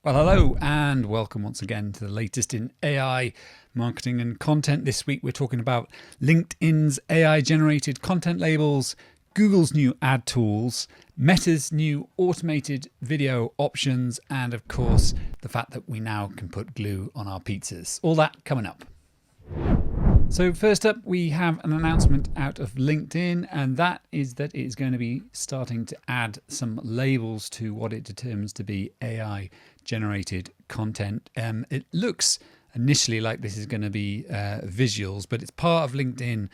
Well, hello and welcome once again to the latest in AI marketing and content. This week we're talking about LinkedIn's AI generated content labels, Google's new ad tools, Meta's new automated video options, and of course the fact that we now can put glue on our pizzas. All that coming up. So first up, we have an announcement out of LinkedIn, and that is that it is going to be starting to add some labels to what it determines to be AI generated content. It looks initially like this is going to be visuals, but it's part of LinkedIn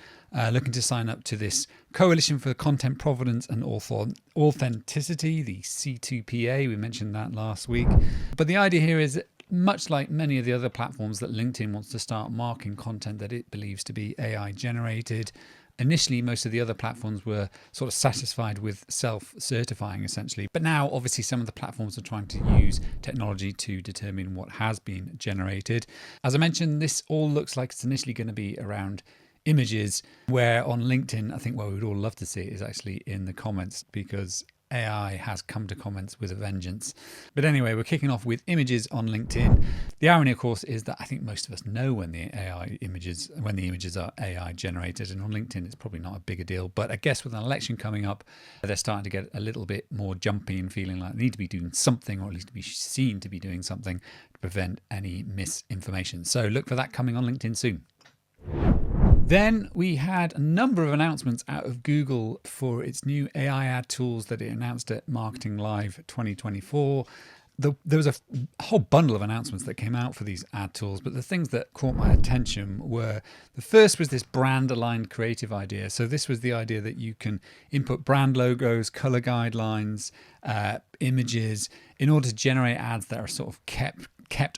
looking to sign up to this Coalition for Content Provenance and Authenticity, the C2PA. We mentioned that last week. But the idea here is that much like many of the other platforms, that LinkedIn wants to start marking content that it believes to be AI generated. Initially, most of the other platforms were sort of satisfied with self-certifying essentially. But now, obviously, some of the platforms are trying to use technology to determine what has been generated. As I mentioned, this all looks like it's initially going to be around images, where on LinkedIn, I think what we'd all love to see is actually in the comments, because AI has come to comments with a vengeance. But anyway, we're kicking off with images on LinkedIn. The irony, of course, is that I think most of us know when the images are AI generated, and on LinkedIn it's probably not a bigger deal. But I guess with an election coming up, they're starting to get a little bit more jumpy and feeling like they need to be doing something, or at least to be seen to be doing something, to prevent any misinformation. So look for that coming on LinkedIn soon. Then we had a number of announcements out of Google for its new AI ad tools that it announced at Marketing Live 2024. There was a whole bundle of announcements that came out for these ad tools, but the things that caught my attention were, the first was this brand aligned creative idea. So this was the idea that you can input brand logos, color guidelines, images in order to generate ads that are sort of kept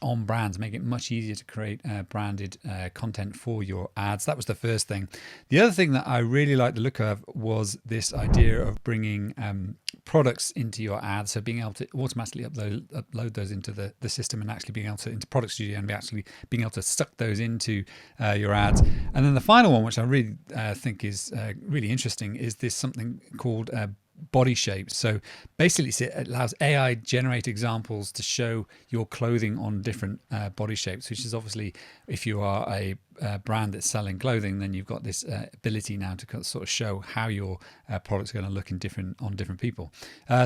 on brands, make it much easier to create branded content for your ads. That was the first thing. The other thing that I really liked the look of was this idea of bringing products into your ads, so being able to automatically upload those into the system, and actually being able to into Product Studio, and actually being able to suck those into your ads. And then the final one, which I really think is really interesting, is this something called body shapes. So basically it allows AI generate examples to show your clothing on different body shapes, which is obviously, if you are a brand that's selling clothing, then you've got this ability now to sort of show how your product's going to look on different people.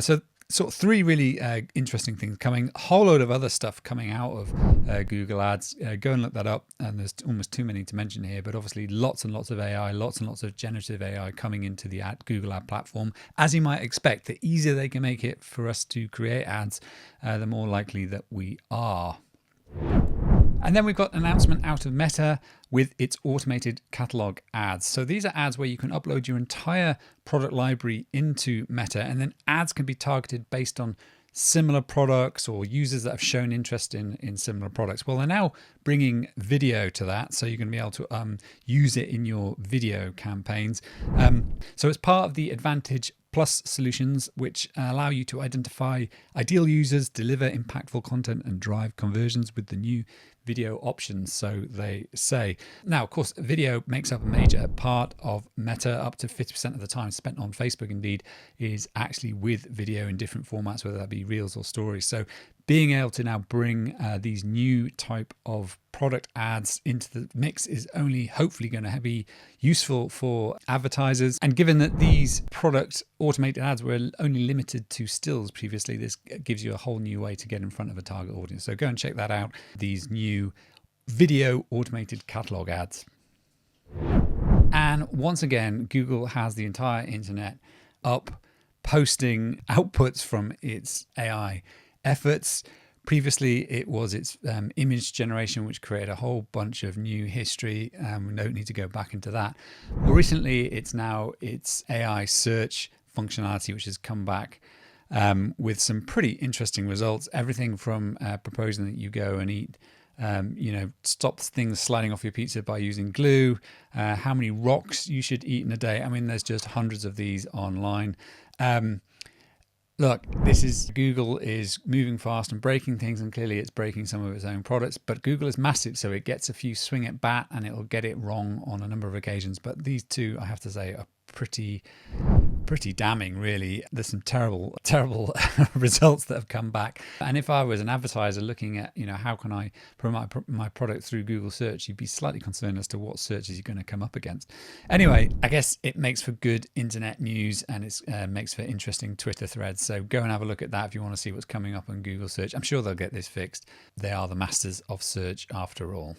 So sort of three really interesting things coming. A whole load of other stuff coming out of Google Ads. Go and look that up, and there's almost too many to mention here, but obviously lots and lots of AI, lots and lots of generative AI coming into the Google Ad platform. As you might expect, the easier they can make it for us to create ads, the more likely that we are. And then we've got an announcement out of Meta with its automated catalog ads. So these are ads where you can upload your entire product library into Meta, and then ads can be targeted based on similar products or users that have shown interest in similar products. Well, they're now bringing video to that, so you're going to be able to use it in your video campaigns. So it's part of the Advantage Plus solutions, which allow you to identify ideal users, deliver impactful content, and drive conversions with the new video options, so they say. Now, of course, video makes up a major part of Meta. Up to 50% of the time spent on Facebook, indeed, is actually with video in different formats, whether that be Reels or Stories. So being able to now bring these new type of product ads into the mix is only hopefully going to be useful for advertisers. And given that these product automated ads were only limited to stills previously, this gives you a whole new way to get in front of a target audience. So go and check that out, these new video automated catalog ads. And once again, Google has the entire internet up posting outputs from its AI efforts. Previously, it was its image generation, which created a whole bunch of new history. We don't need to go back into that. More recently, it's now its AI search functionality, which has come back with some pretty interesting results. Everything from proposing that you go and eat, stop things sliding off your pizza by using glue, how many rocks you should eat in a day. I mean, there's just hundreds of these online. Look, Google is moving fast and breaking things, and clearly it's breaking some of its own products, but Google is massive, so it gets a few swing at bat and it'll get it wrong on a number of occasions. But these two, I have to say, are pretty damning, really. There's some terrible results that have come back. And if I was an advertiser looking at, how can I promote my product through Google search, you'd be slightly concerned as to what searches you're going to come up against. Anyway, I guess it makes for good internet news, and it makes for interesting Twitter threads. So go and have a look at that if you want to see what's coming up on Google search. I'm sure they'll get this fixed. They are the masters of search after all.